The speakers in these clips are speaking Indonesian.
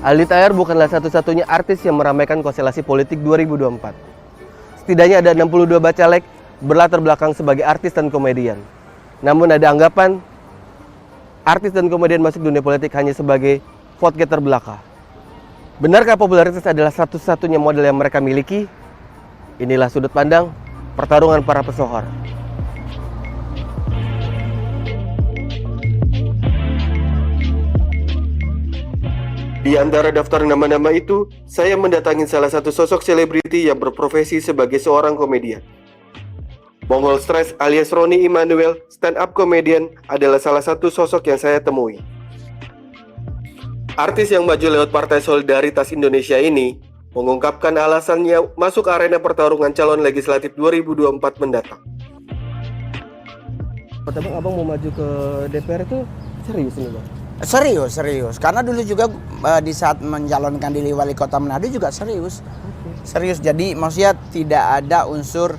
Aldi Taher bukanlah satu-satunya artis yang meramaikan konstelasi politik 2024. Setidaknya ada 62 bacalek berlatar belakang sebagai artis dan komedian. Namun ada anggapan artis dan komedian masuk dunia politik hanya sebagai vote getter belaka. Benarkah popularitas adalah satu-satunya modal yang mereka miliki? Inilah sudut pandang pertarungan para pesohor. Di antara daftar nama-nama itu, saya mendatangi salah satu sosok selebriti yang berprofesi sebagai seorang komedian. Mongol Stress alias Roni Immanuel, stand-up comedian, adalah salah satu sosok yang saya temui. Artis yang maju lewat Partai Solidaritas Indonesia ini mengungkapkan alasannya masuk arena pertarungan calon legislatif 2024 mendatang. Pertama abang mau maju ke DPR itu serius nih bang? Serius. Karena dulu juga di saat mencalonkan diri wali kota Manado juga serius. Serius, jadi maksudnya tidak ada unsur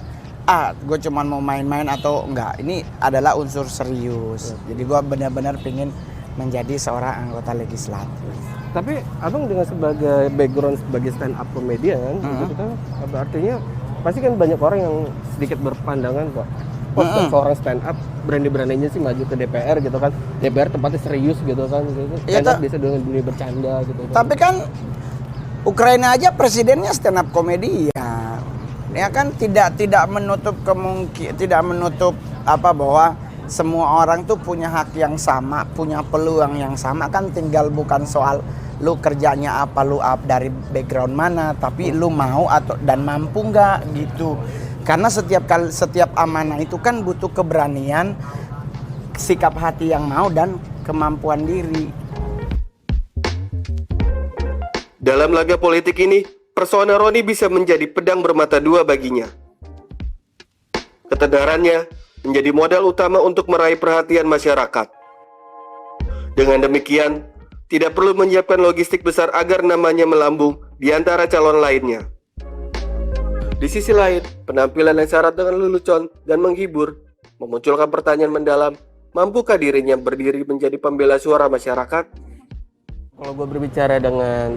gue cuman mau main-main atau enggak. Ini adalah unsur serius. Jadi gue benar-benar pengen menjadi seorang anggota legislatif. Tapi abang dengan sebagai background sebagai stand up comedian, gitu kan, artinya pasti kan banyak orang yang sedikit berpandangan kok. Seorang stand up berani-beraninya sih maju ke DPR gitu kan. DPR tempatnya serius gitu kan. Stand up bisa dengan dunia bercanda gitu. Tapi kan Ukraina aja presidennya stand up komedi ya kan tidak menutup bahwa semua orang tuh punya hak yang sama, punya peluang yang sama, kan tinggal bukan soal lu kerjanya apa, lu dari background mana, tapi lu mau dan mampu nggak gitu. Karena setiap amanah itu kan butuh keberanian, sikap hati yang mau dan kemampuan diri. Dalam laga politik ini, persona Roni bisa menjadi pedang bermata dua baginya. Ketenarannya menjadi modal utama untuk meraih perhatian masyarakat. Dengan demikian, tidak perlu menyiapkan logistik besar agar namanya melambung di antara calon lainnya. Di sisi lain, penampilan yang syarat dengan lelucon dan menghibur memunculkan pertanyaan mendalam, mampukah dirinya berdiri menjadi pembela suara masyarakat? Kalau gue berbicara dengan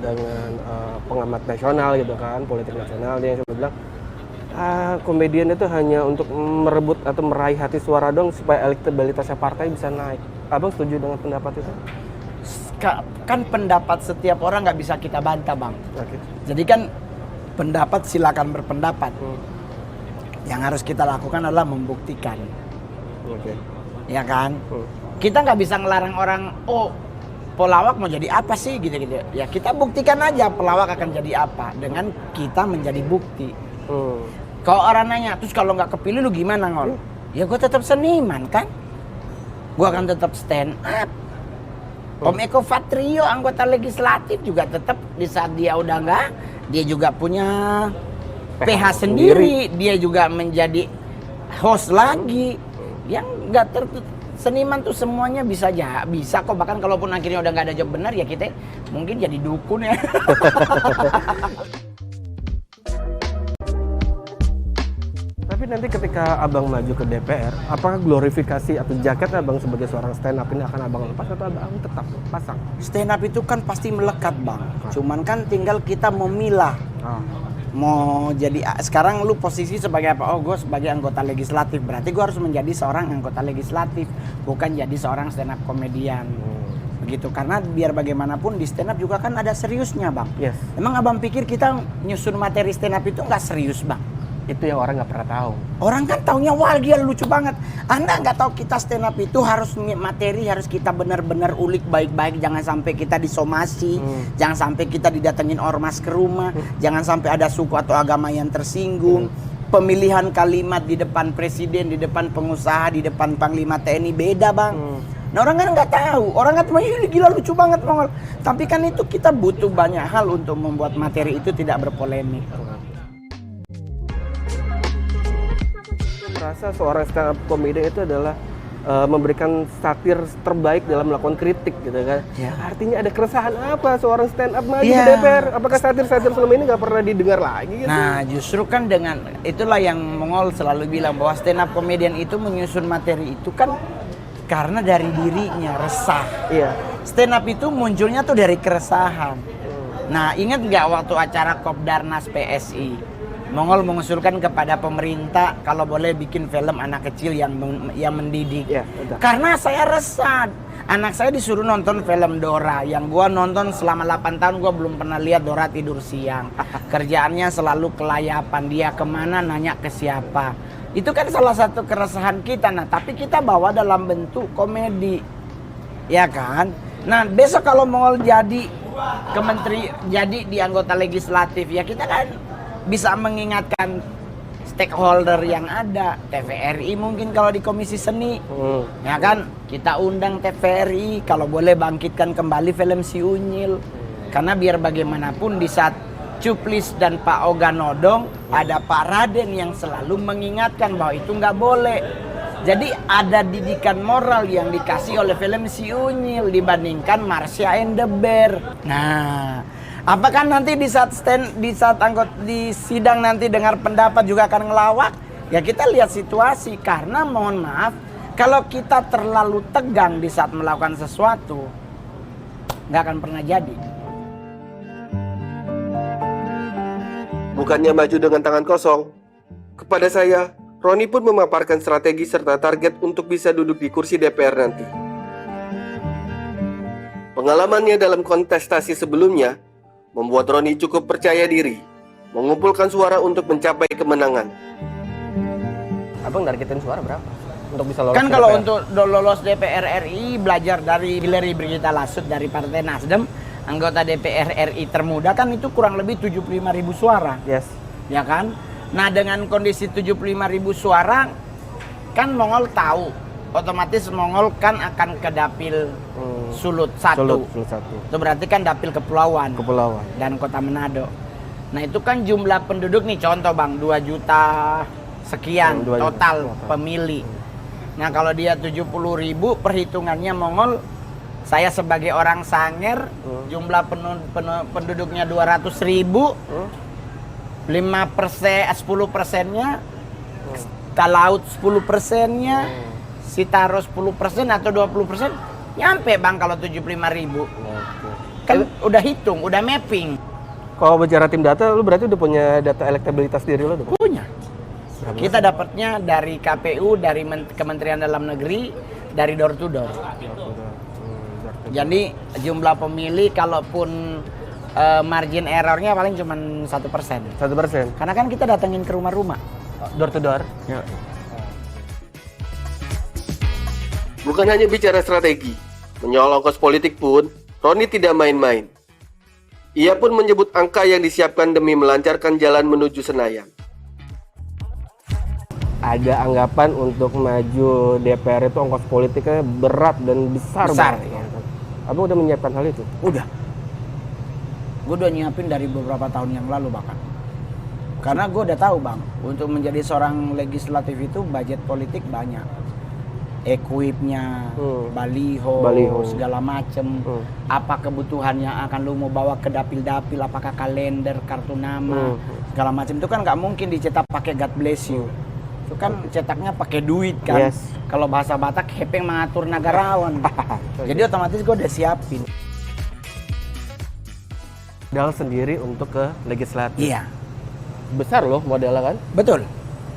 pengamat nasional gitu kan, politik nasional, dia yang bilang komedian itu hanya untuk merebut atau meraih hati suara dong supaya elektabilitasnya partai bisa naik. Abang setuju dengan pendapat itu? Kan pendapat setiap orang nggak bisa kita bantah, Bang. Okay. Jadi kan pendapat silakan berpendapat. Yang harus kita lakukan adalah membuktikan. Okay. Ya kan? Kita nggak bisa ngelarang orang, pelawak mau jadi apa sih gitu-gitu. Ya kita buktikan aja pelawak akan jadi apa dengan kita menjadi bukti. Kalau orang nanya, terus kalau nggak kepilih lu gimana ngol? Ya gue tetap seniman kan. Gue akan tetap stand up. Om Eko Fatrio anggota legislatif juga tetap di saat dia udah nggak, dia juga punya PH sendiri. Dia juga menjadi host lagi. Yang nggak seniman tuh semuanya bisa kok, bahkan kalaupun akhirnya udah nggak ada job benar ya kita mungkin jadi dukun ya. Tapi nanti ketika abang maju ke DPR, apakah glorifikasi atau jaket abang sebagai seorang stand up ini akan abang lepas atau abang tetap pasang? Stand up itu kan pasti melekat, Bang. Cuman kan tinggal kita memilah. Mau jadi sekarang lu posisi sebagai apa? Gue sebagai anggota legislatif, berarti gue harus menjadi seorang anggota legislatif, bukan jadi seorang stand up komedian. Begitu, karena biar bagaimanapun di stand up juga kan ada seriusnya, Bang. Yes. Emang abang pikir kita nyusun materi stand up itu nggak serius, Bang? Itu yang orang nggak pernah tahu. Orang kan taunya wah dia lucu banget. Anda nggak tahu kita stand up itu harus materi, harus kita benar-benar ulik baik-baik. Jangan sampai kita disomasi, jangan sampai kita didatengin ormas ke rumah, jangan sampai ada suku atau agama yang tersinggung. Pemilihan kalimat di depan presiden, di depan pengusaha, di depan panglima TNI beda, Bang. Nah orang kan nggak tahu, orang kan ini gila lucu banget, Mongol. Tapi kan itu kita butuh banyak hal untuk membuat materi itu tidak berpolemik. Rasa seorang stand up comedian itu adalah memberikan satir terbaik dalam melakukan kritik gitu kan. Ya. Artinya ada keresahan apa seorang stand up maju ke DPR? Apakah satir-satir selama ini nggak pernah didengar lagi gitu? Nah justru kan dengan itulah yang Mongol selalu bilang bahwa stand up comedian itu menyusun materi itu kan karena dari dirinya resah. Iya. Stand up itu munculnya tuh dari keresahan. Nah, ingat nggak waktu acara Kopdarnas PSI, Mongol mengusulkan kepada pemerintah kalau boleh bikin film anak kecil yang mendidik. Ya, betul. Karena saya resah. Anak saya disuruh nonton film Dora, yang gua nonton selama 8 tahun gua belum pernah lihat Dora tidur siang. Kerjaannya selalu kelayapan, dia kemana nanya ke siapa. Itu kan salah satu keresahan kita. Nah, tapi kita bawa dalam bentuk komedi. Ya kan? Nah, besok kalau Mongol jadi jadi di anggota legislatif, ya kita kan bisa mengingatkan stakeholder yang ada, TVRI mungkin kalau di Komisi Seni, ya kan, kita undang TVRI kalau boleh bangkitkan kembali film Si Unyil, karena biar bagaimanapun di saat Cuplis dan Pak Oga nodong, ada Pak Raden yang selalu mengingatkan bahwa itu nggak boleh. Jadi ada didikan moral yang dikasih oleh film Si Unyil dibandingkan Marsha and the Bear. Nah, apakah nanti di saat di sidang nanti dengar pendapat juga akan ngelawak? Ya kita lihat situasi, karena mohon maaf kalau kita terlalu tegang di saat melakukan sesuatu nggak akan pernah jadi. Bukannya maju dengan tangan kosong, kepada saya, Roni pun memaparkan strategi serta target untuk bisa duduk di kursi DPR nanti. Pengalamannya dalam kontestasi sebelumnya membuat Roni cukup percaya diri, mengumpulkan suara untuk mencapai kemenangan. Abang targetin suara berapa untuk bisa lolos? Kan kalau untuk lolos DPR RI, belajar dari Hillary Brigita Lasut dari Partai Nasdem, anggota DPR RI termuda, kan itu kurang lebih 75.000 suara. Yes. Ya kan? Nah, dengan kondisi 75.000 suara, kan Mongol tahu, otomatis Mongol kan akan ke dapil Sulut 1. Sulut 1. Itu berarti kan dapil kepulauan dan kota Manado. Nah, itu kan jumlah penduduk nih, contoh Bang, 2 juta sekian 2 juta total pemilih. Nah, kalau dia 70.000, perhitungannya Mongol, saya sebagai orang Sanger, jumlah penduduknya 200.000, 10%-nya, Talaut 10%-nya, Sitaro 10% atau 20%, nyampe Bang kalau 75.000. Kan udah hitung, udah mapping. Kalau bicara tim data, lu berarti udah punya data elektabilitas diri lu? Punya. Kita dapatnya dari KPU, dari Kementerian Dalam Negeri, dari door to door. Jadi jumlah pemilih kalaupun margin errornya paling cuma 1%. 1%. Karena kan kita datengin ke rumah-rumah. Door to door. Ya. Bukan hanya bicara strategi, menyoal ongkos politik pun, Roni tidak main-main. Ia pun menyebut angka yang disiapkan demi melancarkan jalan menuju Senayan. Ada anggapan untuk maju DPR itu ongkos politiknya berat dan besar Besar, ya. Abang udah menyiapkan hal itu? Udah. Gue udah nyiapin dari beberapa tahun yang lalu bahkan. Karena gue udah tahu Bang, untuk menjadi seorang legislatif itu budget politik banyak. Equipnya, baliho, segala macem. Apa kebutuhan yang akan lu mau bawa ke dapil-dapil, apakah kalender, kartu nama, segala macam itu kan nggak mungkin dicetak pakai God bless you. Itu kan cetaknya pakai duit kan. Yes. Kalau bahasa Batak, hepeng mengatur nagarawan. Jadi otomatis gue udah siapin. Modal sendiri untuk ke legislatif. Iya. Besar loh modalnya kan? Betul.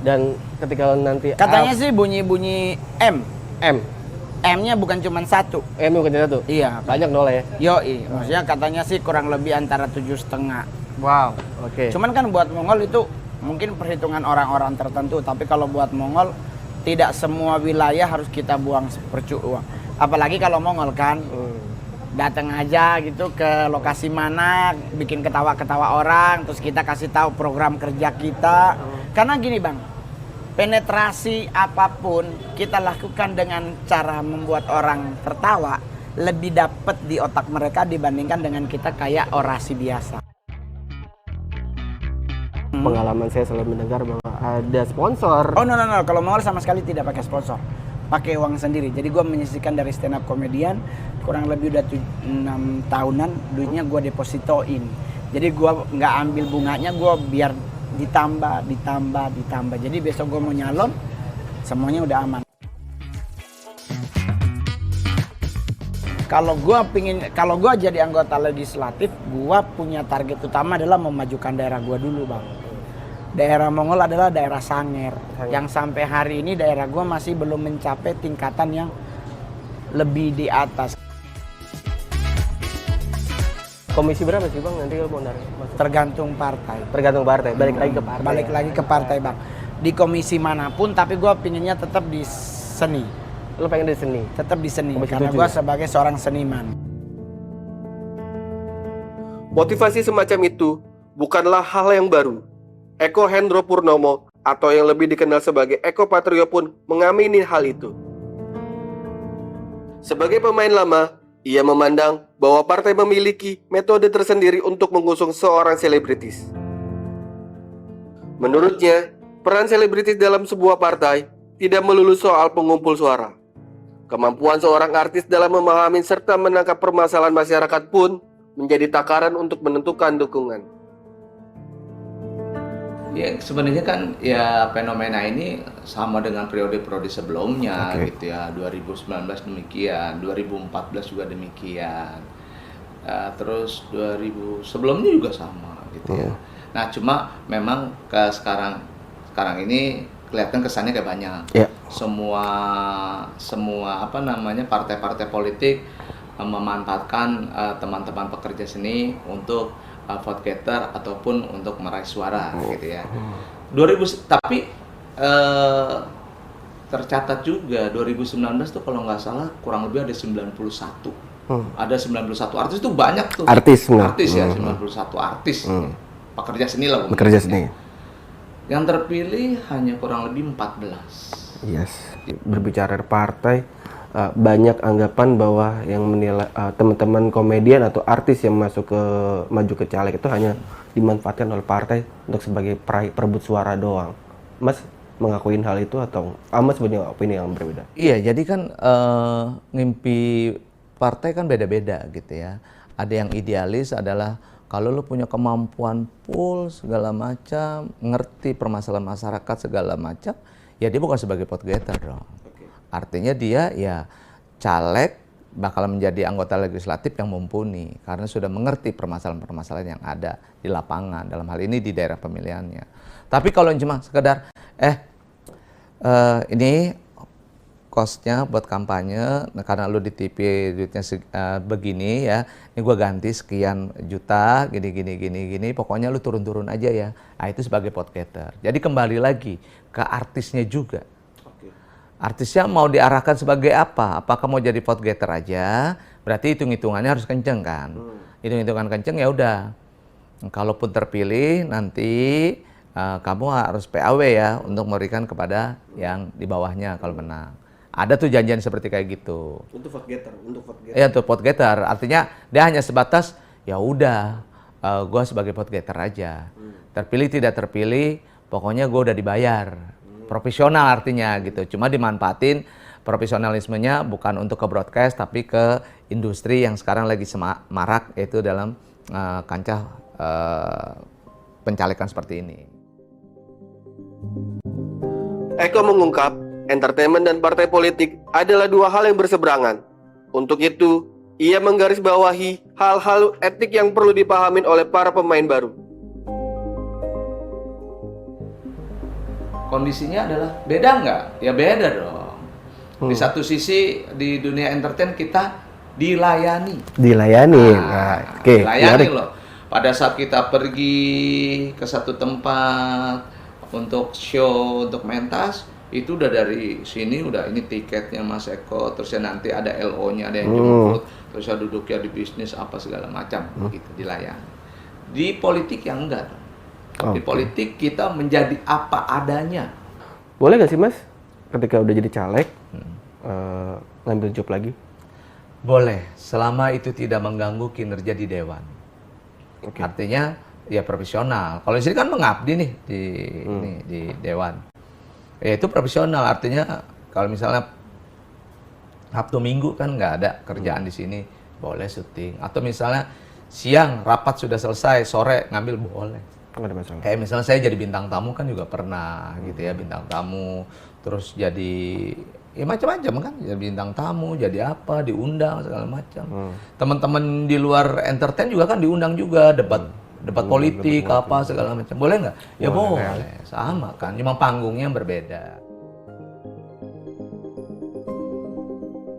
Dan ketika nanti Katanya sih bunyi-bunyi M. M-nya bukan cuma 1. M bukan satu. Iya. Banyak nol ya. Yoi. Maksudnya katanya sih kurang lebih antara 7,5. Wow. Oke. Cuman kan buat Mongol itu mungkin perhitungan orang-orang tertentu. Tapi kalau buat Mongol, tidak semua wilayah harus kita buang sepercuk uang. Apalagi kalau Mongol kan. Datang aja gitu ke lokasi mana, bikin ketawa-ketawa orang, terus kita kasih tahu program kerja kita. Karena gini Bang, penetrasi apapun kita lakukan dengan cara membuat orang tertawa, lebih dapat di otak mereka dibandingkan dengan kita kayak orasi biasa. Pengalaman saya selalu mendengar bahwa ada sponsor. Oh no, kalau Mongol sama sekali tidak pakai sponsor, pakai uang sendiri. Jadi gue menyisihkan dari stand up komedian kurang lebih udah 6 tahunan, duitnya gue depositoin. Jadi gue nggak ambil bunganya, gue biar ditambah. Jadi besok gue mau nyalon, semuanya udah aman. Kalau gua jadi anggota legislatif, gua punya target utama adalah memajukan daerah gua dulu, Bang. Daerah Mongol adalah daerah Sanger, yang sampai hari ini daerah gua masih belum mencapai tingkatan yang lebih di atas. Komisi berapa sih Bang nanti kalau mau narik? Tergantung partai. Tergantung partai, balik lagi ke partai. Balik lagi ke partai, Bang. Di komisi manapun, tapi gua pinginnya tetap di seni. Lo pengen di seni? Tetap di seni, Komisi karena 7 gua ya? sebagai seorang seniman. Motivasi semacam itu bukanlah hal yang baru. Eko Hendro Purnomo atau yang lebih dikenal sebagai Eko Patrio pun mengamini hal itu. Sebagai pemain lama, ia memandang bahwa partai memiliki metode tersendiri untuk mengusung seorang selebritis. Menurutnya, peran selebritis dalam sebuah partai tidak melulu soal pengumpul suara. Kemampuan seorang artis dalam memahami serta menangkap permasalahan masyarakat pun menjadi takaran untuk menentukan dukungan. Ya sebenarnya kan ya fenomena ini sama dengan periode-periode sebelumnya gitu ya. 2019 demikian, 2014 juga demikian. Terus 2000 sebelumnya juga sama gitu ya. Nah, cuma memang sekarang ini kelihatan kesannya kayak banyak. Semua apa namanya partai-partai politik memanfaatkan teman-teman pekerja seni untuk vote getter ataupun untuk meraih suara gitu ya. Tapi tercatat juga 2019 tuh kalau nggak salah kurang lebih ada 91. Ada 91 artis tuh banyak tuh. Artis ya, 91 artis. Pekerja seni lah. Bekerja seni. Yang terpilih hanya kurang lebih 14. Yes. Berbicara partai, banyak anggapan bahwa yang menilai teman-teman komedian atau artis yang maju ke caleg itu hanya dimanfaatkan oleh partai untuk sebagai perebut suara doang. Mas mengakuin hal itu atau Mas punya opini yang berbeda? Iya, jadi kan ngimpi partai kan beda-beda gitu ya. Ada yang idealis adalah kalau lu punya kemampuan full segala macam, ngerti permasalahan masyarakat segala macam, ya dia bukan sebagai vote getter dong. Artinya dia ya caleg bakal menjadi anggota legislatif yang mumpuni karena sudah mengerti permasalahan-permasalahan yang ada di lapangan, dalam hal ini di daerah pemilihannya. Tapi kalau cuma sekedar ini cost-nya buat kampanye, karena lu di TV duitnya begini ya, ini gua ganti sekian juta, gini, pokoknya lu turun-turun aja ya. Nah, itu sebagai vote getter. Jadi kembali lagi ke artisnya juga. Artisnya mau diarahkan sebagai apa? Apakah mau jadi vote getter aja? Berarti hitung-hitungannya harus kenceng kan? Hitung-hitungan kenceng ya udah. Kalaupun terpilih nanti kamu harus PAW ya untuk memberikan kepada yang di bawahnya kalau menang. Ada tuh janjian seperti kayak gitu. Untuk vote getter. Ya untuk vote getter. Artinya dia hanya sebatas ya udah, gue sebagai vote getter aja. Terpilih tidak terpilih, pokoknya gue udah dibayar. Profesional artinya gitu. Cuma dimanfaatin profesionalismenya bukan untuk ke broadcast tapi ke industri yang sekarang lagi marak, yaitu dalam kancah pencalekan seperti ini. Eko mengungkap, entertainment dan partai politik adalah dua hal yang berseberangan. Untuk itu, ia menggarisbawahi hal-hal etik yang perlu dipahamin oleh para pemain baru. Kondisinya adalah beda nggak? Ya beda dong. Di satu sisi di dunia entertain kita dilayani. Dilayani loh. Pada saat kita pergi ke satu tempat untuk show, untuk mentas, itu udah dari sini udah ini tiketnya Mas Eko, terus ya nanti ada LO-nya, ada yang jemput, terus ya duduknya di bisnis apa segala macam gitu, dilayani. Di politik yang enggak dong. Di politik kita menjadi apa adanya. Boleh nggak sih Mas, ketika udah jadi caleg, ngambil job lagi? Boleh, selama itu tidak mengganggu kinerja di dewan. Artinya ya profesional. Kalau di sini kan mengabdi nih di dewan. Ya itu profesional, artinya kalau misalnya Sabtu Minggu kan nggak ada kerjaan di sini, boleh syuting. Atau misalnya siang rapat sudah selesai, sore ngambil boleh. Kayak misalnya saya jadi bintang tamu kan juga pernah gitu ya, bintang tamu. Terus jadi ya macam-macam kan, jadi bintang tamu, jadi apa, diundang segala macam. Teman-teman di luar entertain juga kan diundang juga, debat politik apa segala macam. Boleh nggak? Ya boleh. Sama kan, cuma panggungnya yang berbeda.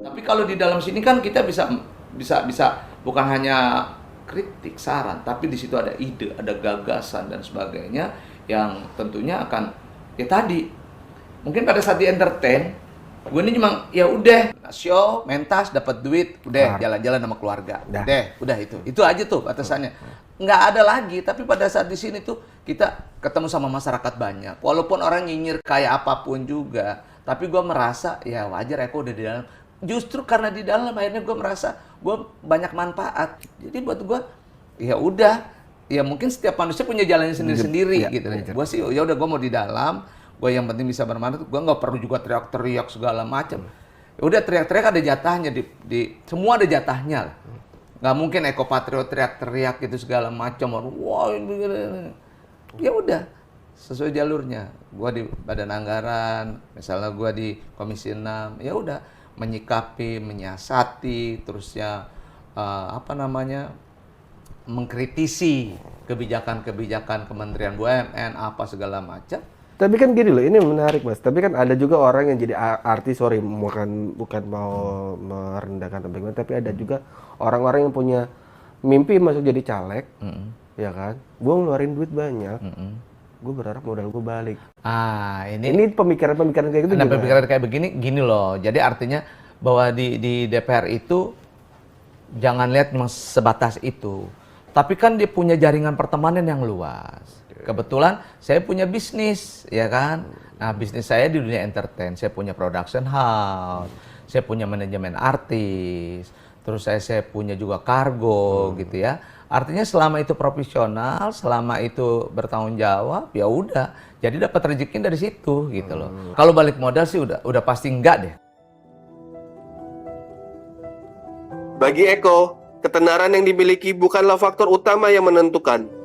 Tapi kalau di dalam sini kan kita bisa bukan hanya kritik, saran, tapi di situ ada ide, ada gagasan dan sebagainya yang tentunya akan ya tadi mungkin pada saat di entertain gue ini cuma ya udah show, mentas, dapat duit, udah jalan-jalan sama keluarga, udah itu aja tuh batasannya. Nggak ada lagi. Tapi pada saat di sini tuh kita ketemu sama masyarakat banyak. Walaupun orang nyinyir kayak apapun juga, tapi gue merasa ya wajar Eko udah di dalam. Justru karena di dalam akhirnya gue merasa gue banyak manfaat. Jadi buat gue ya udah, ya mungkin setiap manusia punya jalannya sendiri-sendiri gitu. Gue sih ya udah gue mau di dalam. Gue yang penting bisa bermanfaat, gue nggak perlu juga teriak-teriak segala macam. Ya udah teriak-teriak ada jatahnya semua ada jatahnya. Nggak mungkin Eko Patriot teriak-teriak gitu segala macam. Wah, ya udah sesuai jalurnya. Gue di Badan Anggaran, misalnya gue di Komisi 6, ya udah menyikapi, menyiasati, terusnya mengkritisi kebijakan-kebijakan Kementerian BUMN apa segala macam. Tapi kan gini loh, ini menarik Mas. Tapi kan ada juga orang yang jadi artis, sorry, bukan mau merendahkan atau bagaimana, tapi ada juga orang-orang yang punya mimpi masuk jadi caleg, ya kan? Gue ngeluarin duit banyak, gue berharap modal gue balik. Ini pemikiran-pemikiran kayak gitu. Nah, pemikiran kayak begini, gini loh. Jadi artinya bahwa di DPR itu jangan lihat memang sebatas itu. Tapi kan dia punya jaringan pertemanan yang luas. Kebetulan saya punya bisnis, ya kan? Nah, bisnis saya di dunia entertain. Saya punya production house, saya punya manajemen artis, terus saya punya juga kargo, gitu ya. Artinya selama itu profesional, selama itu bertanggung jawab, ya udah. Jadi dapat rezeki dari situ, gitu loh. Kalau balik modal sih udah pasti enggak deh. Bagi Eko, ketenaran yang dimiliki bukanlah faktor utama yang menentukan.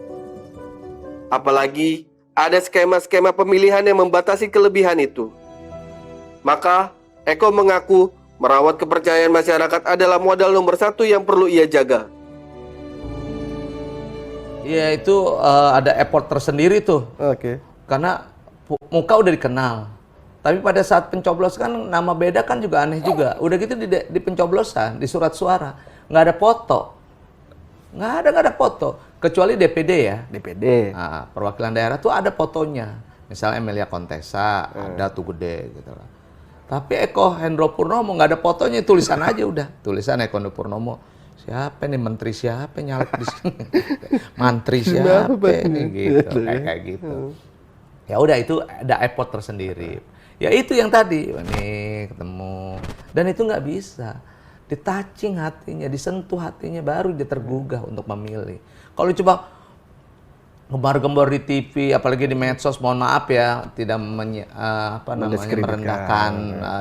Apalagi ada skema-skema pemilihan yang membatasi kelebihan itu. Maka, Eko mengaku merawat kepercayaan masyarakat adalah modal nomor 1 yang perlu ia jaga. Iya, itu ada effort tersendiri tuh. Oke. Karena muka udah dikenal. Tapi pada saat pencoblos kan nama beda kan juga aneh juga. Udah gitu di pencoblosan, di surat suara, nggak ada foto. Nggak ada foto. Kecuali DPD ya. DPD. Nah, perwakilan daerah tuh ada fotonya. Misalnya Emilia Contessa, ada tuh gede gitu lah. Tapi Eko Hendro Purnomo nggak ada fotonya, tulisan aja udah. Tulisan Eko Hendro Purnomo. Siapa nih menteri siapa nyalek di sini? Mantri siapa ini gitu, kayak gitu. Ya udah itu ada effort tersendiri. Ya itu yang tadi, nih ketemu. Dan itu nggak bisa. Ditouching hatinya, disentuh hatinya, baru dia tergugah untuk memilih. Kalau coba gembar-gembar di TV, apalagi di medsos, mohon maaf ya, tidak merendahkan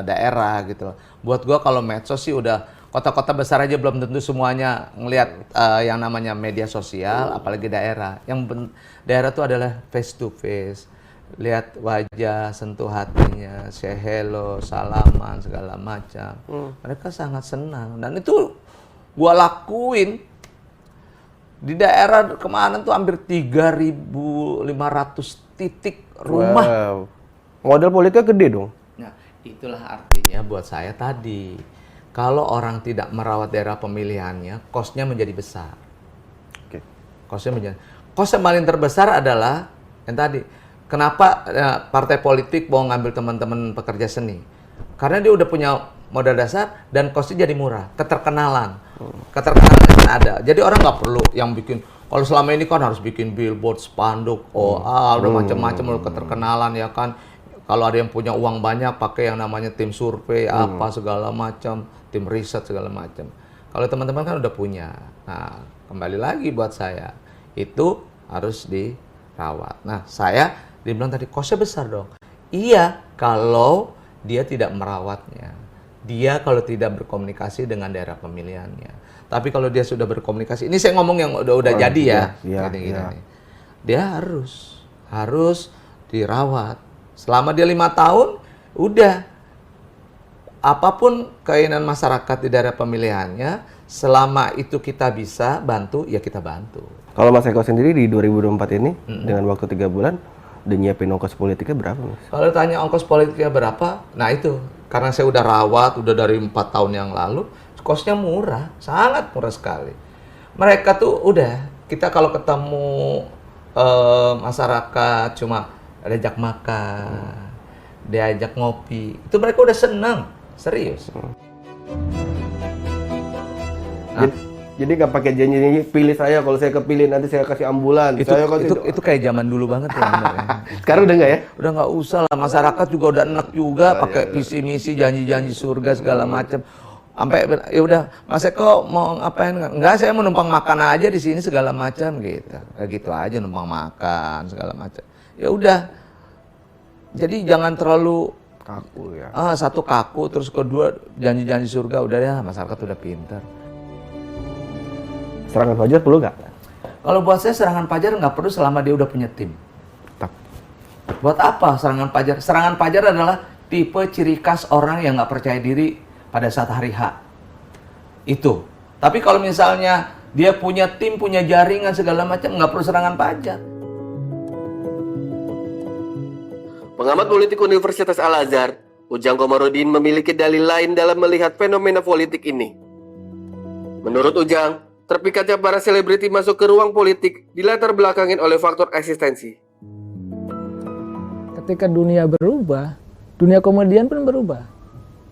daerah gitu loh. Buat gua kalau medsos sih udah kota-kota besar aja belum tentu semuanya ngelihat yang namanya media sosial, apalagi daerah. Yang daerah itu adalah face to face. Lihat wajah, sentuh hatinya, say hello, salaman, segala macam. Mereka sangat senang. Dan itu gua lakuin di daerah kemana tuh hampir 3.500 titik rumah. Wow. Modal politiknya gede dong. Nah, itulah artinya buat saya tadi. Kalau orang tidak merawat daerah pemilihannya, cost-nya menjadi besar. Oke. Cost yang paling terbesar adalah yang tadi. Kenapa partai politik mau ngambil teman-teman pekerja seni? Karena dia udah punya modal dasar dan cost-nya jadi murah. Keterkenalan. Keterkenalan kan ada. Jadi orang nggak perlu yang bikin. Kalau selama ini kan harus bikin billboard, spanduk, udah macam-macam keterkenalan ya kan. Kalau ada yang punya uang banyak pakai yang namanya tim survei apa segala macam, tim riset segala macam. Kalau teman-teman kan udah punya. Nah, kembali lagi buat saya itu harus dirawat. Nah, saya dibilang tadi cost-nya besar dong. Iya, kalau dia tidak merawatnya. Dia kalau tidak berkomunikasi dengan daerah pemilihannya. Tapi kalau dia sudah berkomunikasi, ini saya ngomong yang udah jadi ya. Gini. Dia harus dirawat. Selama dia 5 tahun, udah apapun keinginan masyarakat di daerah pemilihannya, selama itu kita bisa bantu, ya kita bantu. Kalau Mas Eko sendiri di 2024 ini dengan waktu 3 bulan udah nyiapin ongkos politiknya berapa, Mas? Kalau tanya ongkos politiknya berapa, nah itu karena saya udah rawat udah dari 4 tahun yang lalu, kosnya murah, sangat murah sekali. Mereka tuh udah, kita kalau ketemu masyarakat cuma diajak makan, diajak ngopi, itu mereka udah senang, serius. Jadi nggak pakai janji pilih saya, kalau saya kepilih nanti saya kasih ambulan. Itu kayak zaman dulu banget ya. Sekarang udah nggak ya? Udah nggak usah lah, masyarakat juga udah enak juga pakai visi misi janji-janji surga segala macam. Sampai ya udah, Mas Eko mau ngapain? Enggak, saya mau numpang makan aja di sini segala macam gitu. Kayak gitu aja, numpang makan segala macam. Ya udah. Jadi jangan terlalu Kaku ya. satu kaku, terus kedua janji-janji surga, udah ya masyarakat udah pintar. Serangan fajar perlu nggak? Kalau buat saya serangan fajar nggak perlu selama dia udah punya tim. Tak. Buat apa serangan fajar? Serangan fajar adalah tipe ciri khas orang yang nggak percaya diri pada saat hari H. Itu. Tapi kalau misalnya dia punya tim, punya jaringan segala macam, nggak perlu serangan fajar. Pengamat politik Universitas Al-Azhar, Ujang Komarudin memiliki dalil lain dalam melihat fenomena politik ini. Menurut Ujang, terpikatnya para selebriti masuk ke ruang politik dilatar belakangin oleh faktor eksistensi. Ketika dunia berubah, dunia komedian pun berubah.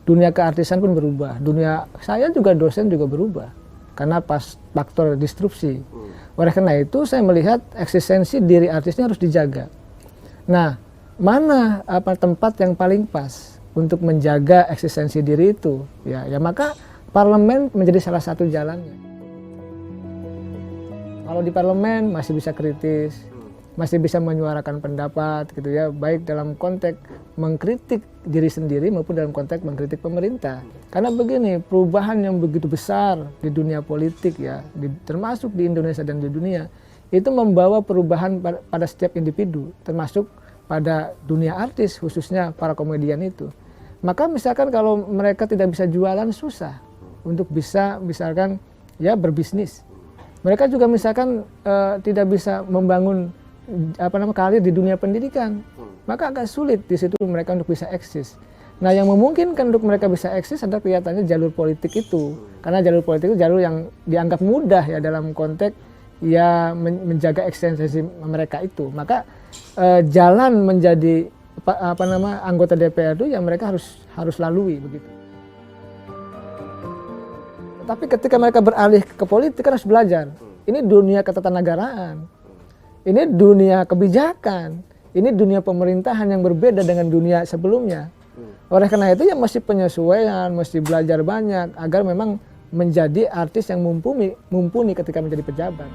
Dunia keartisan pun berubah. Dunia saya juga dosen juga berubah. Karena pas faktor disrupsi. Oleh karena itu saya melihat eksistensi diri artisnya harus dijaga. Nah, mana tempat yang paling pas untuk menjaga eksistensi diri itu? Ya maka parlemen menjadi salah satu jalannya. Kalau di parlemen masih bisa kritis, masih bisa menyuarakan pendapat gitu ya, baik dalam konteks mengkritik diri sendiri maupun dalam konteks mengkritik pemerintah. Karena begini, perubahan yang begitu besar di dunia politik ya, termasuk di Indonesia dan di dunia, itu membawa perubahan pada setiap individu, termasuk pada dunia artis khususnya para komedian itu. Maka misalkan kalau mereka tidak bisa jualan, susah untuk bisa misalkan ya berbisnis. Mereka juga misalkan tidak bisa membangun karir di dunia pendidikan, maka agak sulit di situ mereka untuk bisa eksis. Nah, yang memungkinkan untuk mereka bisa eksis adalah kelihatannya jalur politik itu, karena jalur politik itu jalur yang dianggap mudah ya dalam konteks ya menjaga eksistensi mereka itu. Maka jalan menjadi anggota DPR itu yang mereka harus lalui begitu. Tapi ketika mereka beralih ke politik kan harus belajar. Ini dunia ketatanegaraan. Ini dunia kebijakan. Ini dunia pemerintahan yang berbeda dengan dunia sebelumnya. Oleh karena itu ya mesti penyesuaian, mesti belajar banyak agar memang menjadi artis yang mumpuni ketika menjadi pejabat.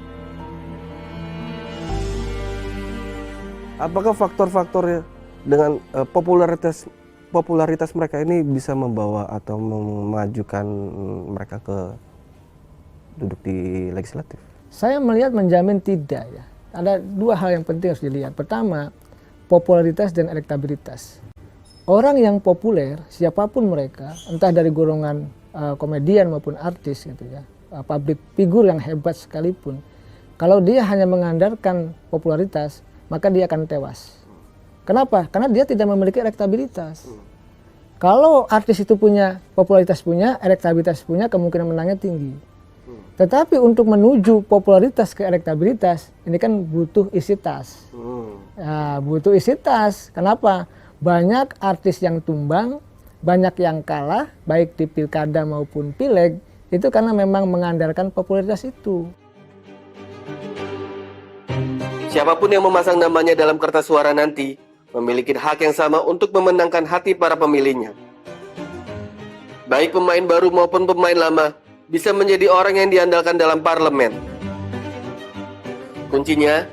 Apakah faktor-faktornya dengan popularitas mereka ini bisa membawa atau memajukan mereka ke duduk di legislatif? Saya melihat menjamin tidak ya. Ada dua hal yang penting harus dilihat. Pertama, popularitas dan elektabilitas. Orang yang populer, siapapun mereka, entah dari golongan komedian maupun artis gitu ya, public figure yang hebat sekalipun, kalau dia hanya mengandalkan popularitas, maka dia akan tewas. Kenapa? Karena dia tidak memiliki elektabilitas. Kalau artis itu punya popularitas, punya elektabilitas, punya kemungkinan menangnya tinggi. Tetapi untuk menuju popularitas ke elektabilitas, ini kan butuh isi tas. Ya, butuh isi tas. Kenapa? Banyak artis yang tumbang, banyak yang kalah, baik di pilkada maupun pileg, itu karena memang mengandalkan popularitas itu. Siapapun yang memasang namanya dalam kertas suara nanti, memiliki hak yang sama untuk memenangkan hati para pemilihnya. Baik pemain baru maupun pemain lama, bisa menjadi orang yang diandalkan dalam parlemen. Kuncinya,